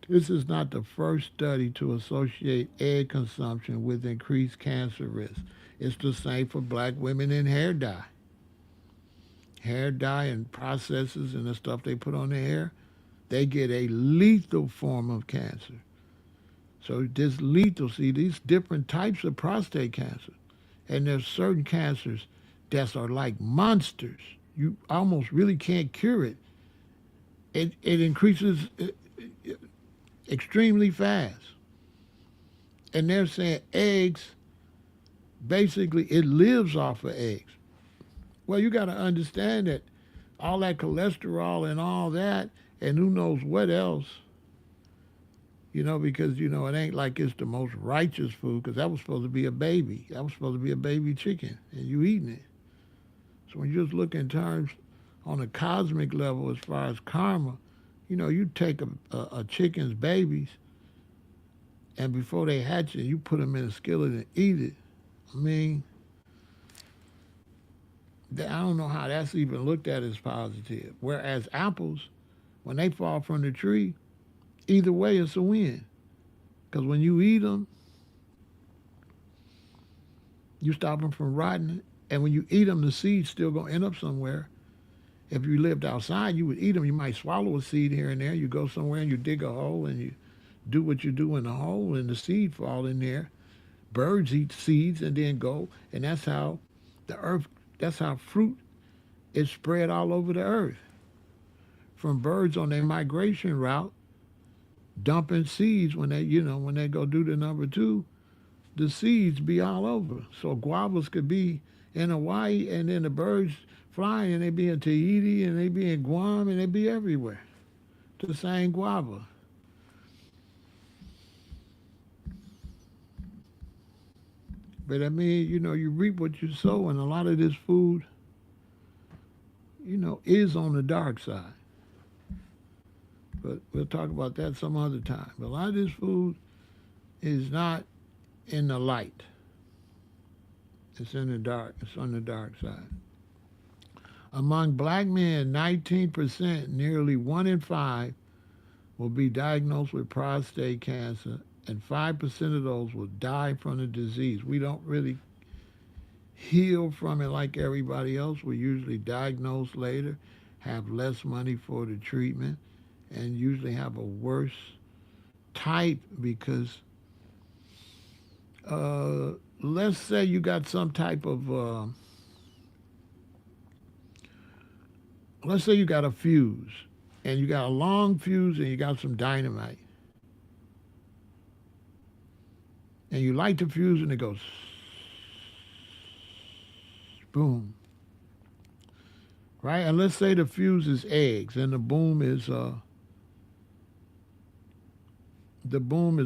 This is not the first study to associate egg consumption with increased cancer risk. It's the same for black women in hair dye. Hair dye and processes and the stuff they put on their hair, they get a lethal form of cancer. So this lethal, see, these different types of prostate cancer. And there's certain cancers that are like monsters. You almost really can't cure it. It increases extremely fast. And they're saying eggs, basically, it lives off of eggs. Well, you got to understand that all that cholesterol and all that, and who knows what else, because, it ain't like it's the most righteous food, because that was supposed to be a baby. That was supposed to be a baby chicken, and you eating it. So when you just look in terms on a cosmic level as far as karma, you take a chicken's babies, and before they hatch it, you put them in a skillet and eat it. I mean, I don't know how that's even looked at as positive. Whereas apples, when they fall from the tree, either way it's a win. Because when you eat them, you stop them from rotting. And when you eat them, the seed's still going to end up somewhere. If you lived outside, you would eat them. You might swallow a seed here and there. You go somewhere and you dig a hole and you do what you do in the hole and the seed fall in there. Birds eat seeds and then go. And that's how the earth, that's how fruit is spread all over the earth. From birds on their migration route, dumping seeds when they go do the number two, the seeds be all over. So guavas could be in Hawaii and then the birds fly and they be in Tahiti and they be in Guam and they be everywhere. The same guava. But I mean, you reap what you sow, and a lot of this food, is on the dark side. But we'll talk about that some other time. But a lot of this food is not in the light. It's in the dark. It's on the dark side. Among black men, 19%, nearly 1 in 5, will be diagnosed with prostate cancer, and 5% of those will die from the disease. We don't really heal from it like everybody else. We usually diagnose later, have less money for the treatment, and usually have a worse type because let's say you got some type of, let's say you got a fuse, and you got a long fuse and you got some dynamite. And you light the fuse and it goes boom. Right? And let's say the fuse is eggs and the boom is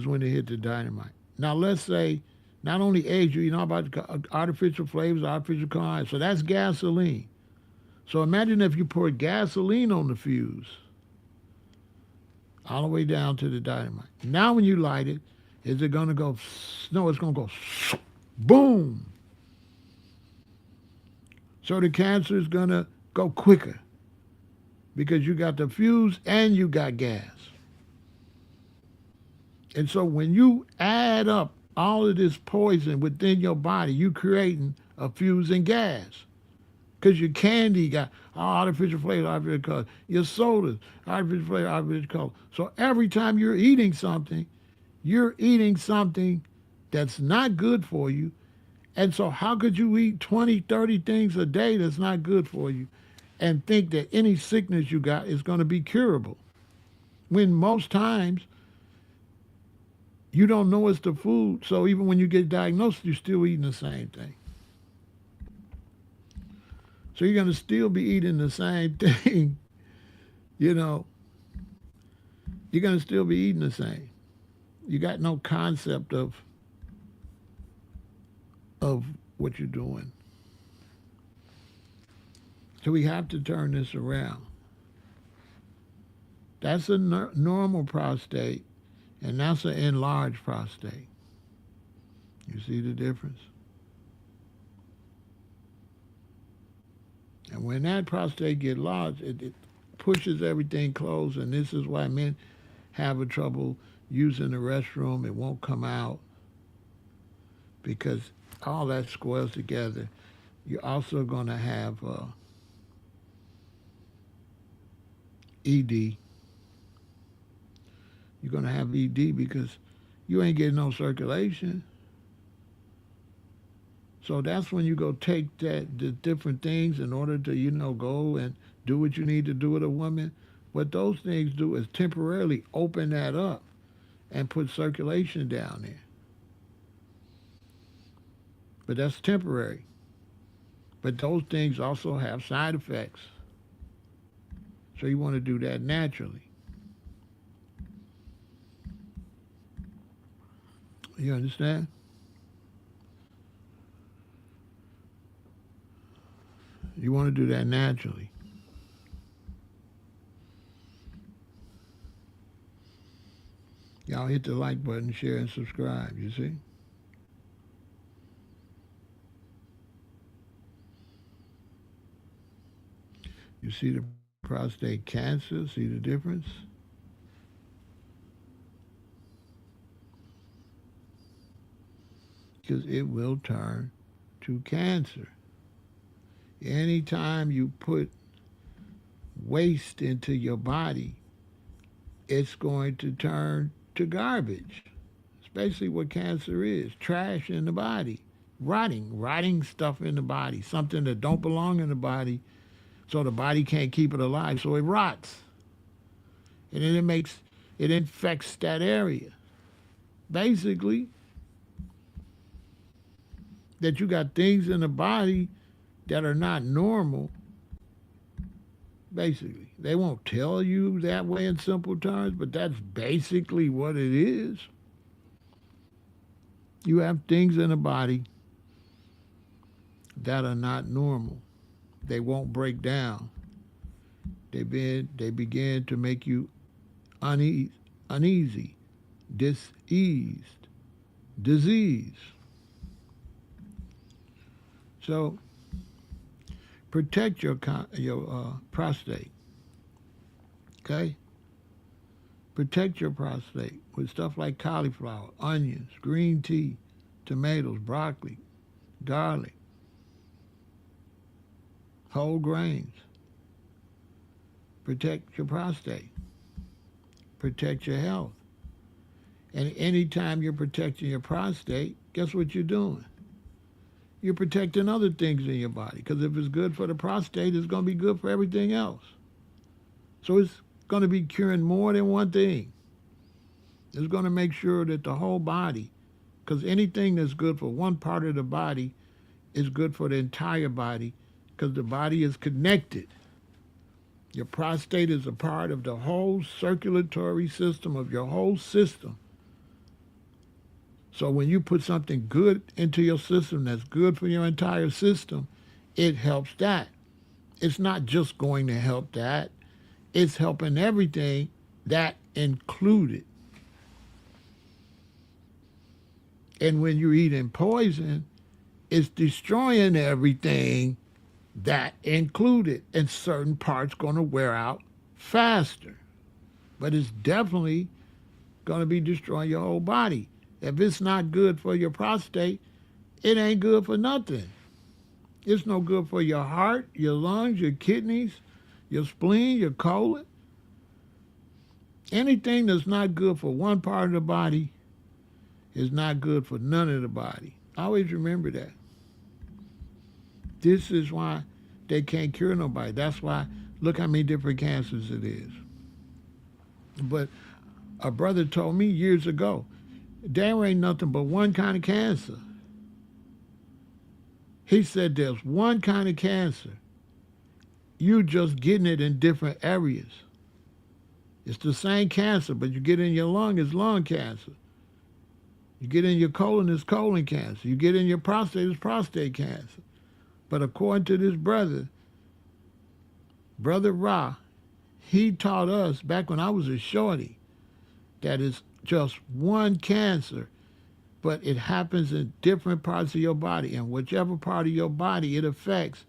when they hit the dynamite. Now let's say not only eggs, you know about artificial flavors, artificial colors, so that's gasoline. So imagine if you poured gasoline on the fuse all the way down to the dynamite. Now when you light it, is it going to go? No, it's going to go boom. So the cancer is going to go quicker because you got the fuse and you got gas. And so when you add up all of this poison within your body, you're creating a fusing gas. Because your candy got artificial flavor, artificial color. Your sodas, artificial flavor, artificial color. So every time you're eating something that's not good for you. And so how could you eat 20, 30 things a day that's not good for you and think that any sickness you got is going to be curable? When most times you don't know it's the food. So even when you get diagnosed, you're still eating the same thing. So you're going to still be eating the same thing, You're going to still be eating the same. You got no concept of what you're doing. So we have to turn this around. That's a normal prostate, and that's an enlarged prostate. You see the difference? And when that prostate gets large, it pushes everything closed, and this is why men having trouble using the restroom, it won't come out because all that squares together. You're also going to have ED. You're going to have ED because you ain't getting no circulation. So that's when you go take the different things in order to, go and do what you need to do with a woman. What those things do is temporarily open that up and put circulation down there. But that's temporary. But those things also have side effects. So you want to do that naturally. You understand? You want to do that naturally. Y'all hit the like button, share, and subscribe, you see? You see the prostate cancer? See the difference? Because it will turn to cancer. Anytime you put waste into your body, it's going to turn to garbage. It's basically what cancer is: trash in the body, rotting stuff in the body, something that don't belong in the body, so the body can't keep it alive, so it rots. And then it infects that area. Basically, that you got things in the body that are not normal. Basically, they won't tell you that way in simple terms, but that's basically what it is. You have things in the body that are not normal. They won't break down. They begin to make you uneasy, diseased, disease. So protect your prostate. Okay? Protect your prostate with stuff like cauliflower, onions, green tea, tomatoes, broccoli, garlic, whole grains. Protect your prostate. Protect your health. And anytime you're protecting your prostate, guess what you're doing? You're protecting other things in your body. Because if it's good for the prostate, it's going to be good for everything else. So it's going to be curing more than one thing. It's going to make sure that the whole body, because anything that's good for one part of the body is good for the entire body, because the body is connected. Your prostate is a part of the whole circulatory system of your whole system. So when you put something good into your system that's good for your entire system, it helps that. It's not just going to help that. It's helping everything, that included. And when you're eating poison, it's destroying everything, that included. And certain parts going to wear out faster. But it's definitely going to be destroying your whole body. If it's not good for your prostate, it ain't good for nothing. It's no good for your heart, your lungs, your kidneys, your spleen, your colon. Anything that's not good for one part of the body is not good for none of the body. Always remember that. This is why they can't cure nobody. That's why, look how many different cancers it is. But a brother told me years ago, there ain't nothing but one kind of cancer. He said there's one kind of cancer. You just getting it in different areas. It's the same cancer, but you get in your lung, it's lung cancer. You get in your colon, it's colon cancer. You get in your prostate, it's prostate cancer. But according to this brother, Brother Ra, he taught us back when I was a shorty that it's just one cancer, but it happens in different parts of your body. And whichever part of your body it affects,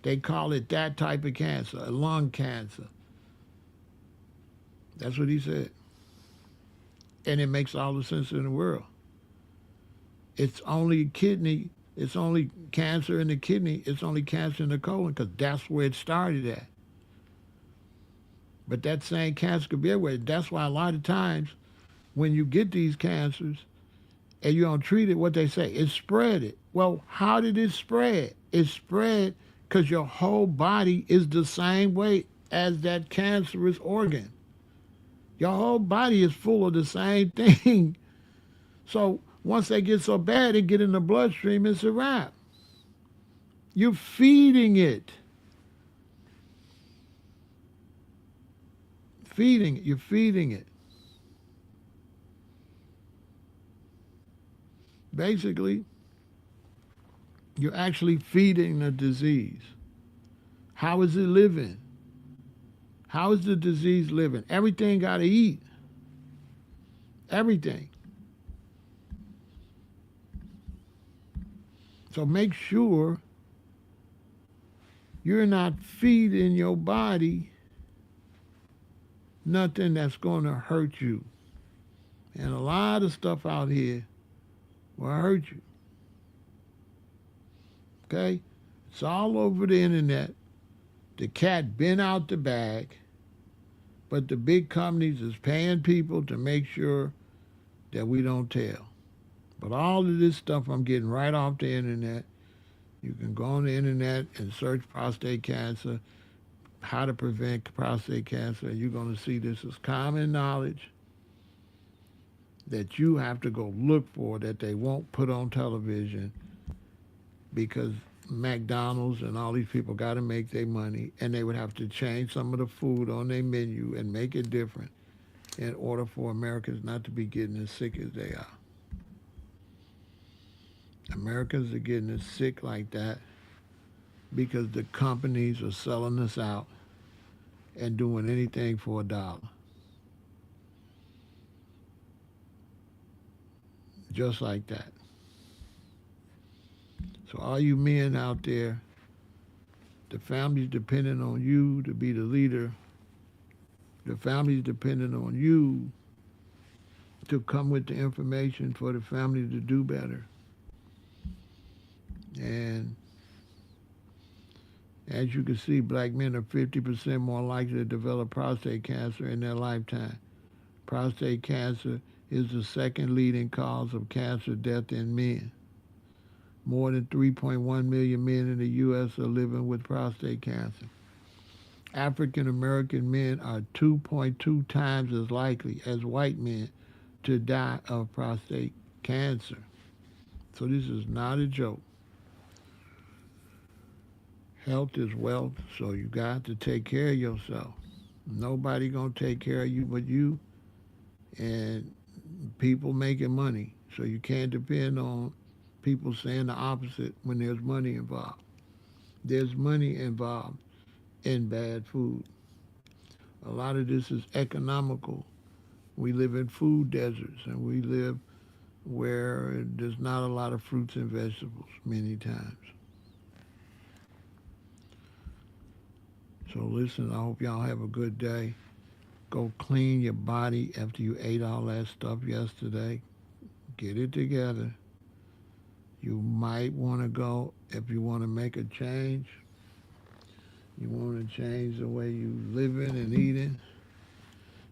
they call it that type of cancer, a lung cancer. That's what he said. And it makes all the sense in the world. It's only kidney, it's only cancer in the kidney, it's only cancer in the colon because that's where it started at. But that same cancer could be everywhere. That's why a lot of times when you get these cancers and you don't treat it, what they say, it spread it. Well, how did it spread? It spread because your whole body is the same way as that cancerous organ. Your whole body is full of the same thing. So once they get so bad, it get in the bloodstream, it's a wrap. You're feeding it. Feeding it. You're feeding it. Basically, you're actually feeding the disease. How is it living? How is the disease living? Everything got to eat. Everything. So make sure you're not feeding your body nothing that's going to hurt you. And a lot of stuff out here will hurt you. Okay? It's all over the internet. The cat been out the bag, but the big companies is paying people to make sure that we don't tell. But all of this stuff I'm getting right off the internet. You can go on the internet and search prostate cancer, how to prevent prostate cancer, and you're going to see this as common knowledge that you have to go look for, that they won't put on television because McDonald's and all these people got to make their money, and they would have to change some of the food on their menu and make it different in order for Americans not to be getting as sick as they are. Americans are getting as sick like that because the companies are selling us out and doing anything for $1. Just like that. So all you men out there, the family's depending on you to be the leader. The family's depending on you to come with the information for the family to do better. And as you can see, black men are 50% more likely to develop prostate cancer in their lifetime. Prostate cancer is the second leading cause of cancer death in men. More than 3.1 million men in the U.S. are living with prostate cancer. African American men are 2.2 times as likely as white men to die of prostate cancer. So this is not a joke. Health is wealth, so you got to take care of yourself. Nobody gonna take care of you but you, and people making money. So you can't depend on people saying the opposite when there's money involved. There's money involved in bad food. A lot of this is economical. We live in food deserts, and we live where there's not a lot of fruits and vegetables many times. So listen, I hope y'all have a good day. Go clean your body after you ate all that stuff yesterday. Get it together. You might want to go, if you want to make a change, you want to change the way you living and eating,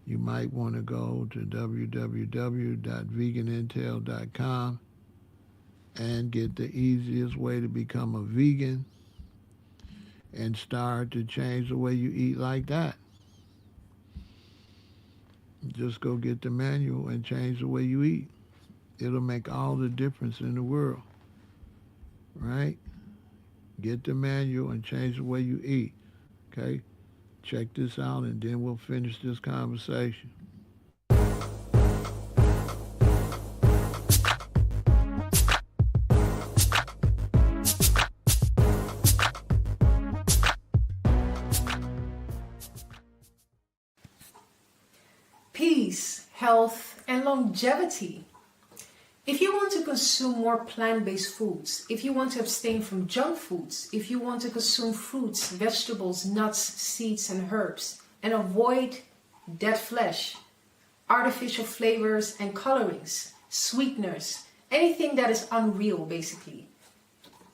you might want to go to www.veganintel.com and get the easiest way to become a vegan and start to change the way you eat like that. Just go get the manual and change the way you eat. It'll make all the difference in the world, right? Get the manual and change the way you eat, okay? Check this out, and then we'll finish this conversation. Peace, health, and longevity. If you want to consume more plant-based foods, if you want to abstain from junk foods, if you want to consume fruits, vegetables, nuts, seeds, and herbs, and avoid dead flesh, artificial flavors and colorings, sweeteners, anything that is unreal basically.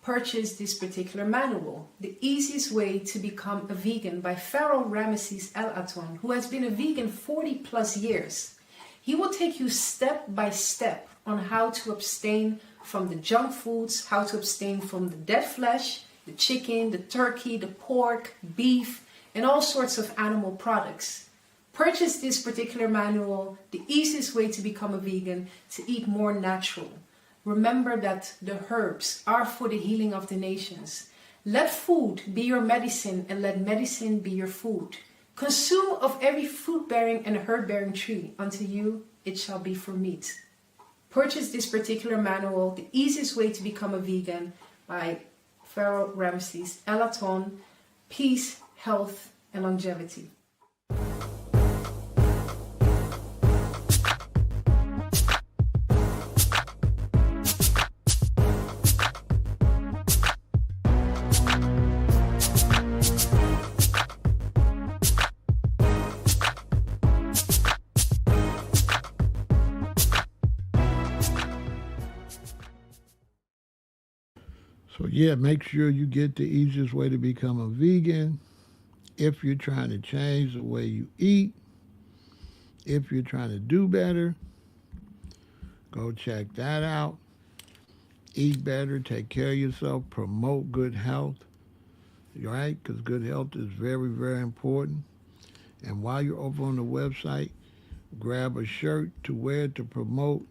Purchase this particular manual, The Easiest Way to Become a Vegan by Pharaoh Ramesses El Aton, who has been a vegan 40 plus years. He will take you step by step on how to abstain from the junk foods, how to abstain from the dead flesh, the chicken, the turkey, the pork, beef, and all sorts of animal products. Purchase this particular manual, The Easiest Way to Become a Vegan, to eat more natural. Remember that the herbs are for the healing of the nations. Let food be your medicine and let medicine be your food. Consume of every fruit-bearing and herb-bearing tree. Unto you it shall be for meat. Purchase this particular manual, The Easiest Way to Become a Vegan by Pharaoh Ramesses El Aton. Peace, health, and longevity. So yeah, make sure you get The Easiest Way to Become a Vegan. If you're trying to change the way you eat, if you're trying to do better, go check that out. Eat better, take care of yourself, promote good health, right? Because good health is very, very important. And while you're over on the website, grab a shirt to wear to promote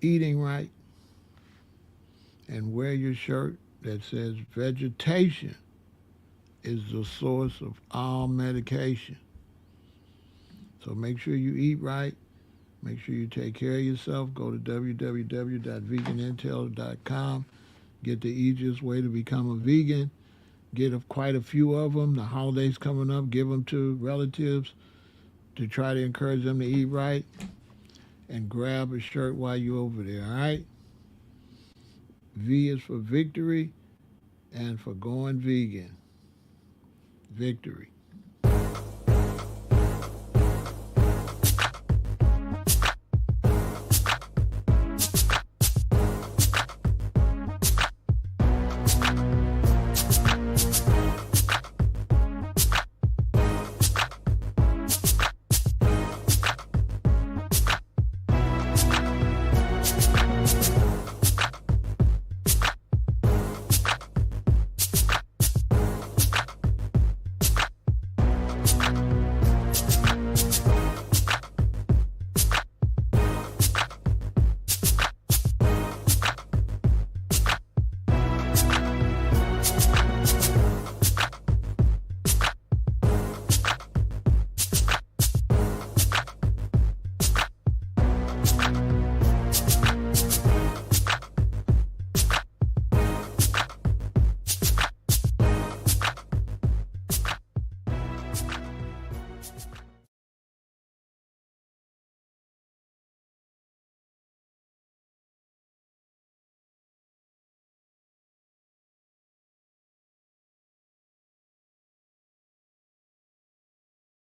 eating right. And wear your shirt that says vegetation is the source of all medication. So make sure you eat right. Make sure you take care of yourself. Go to www.veganintel.com. Get The Easiest Way to Become a Vegan. Get quite a few of them. The holidays coming up, give them to relatives to try to encourage them to eat right. And grab a shirt while you're over there, all right? V is for victory and for going vegan. Victory.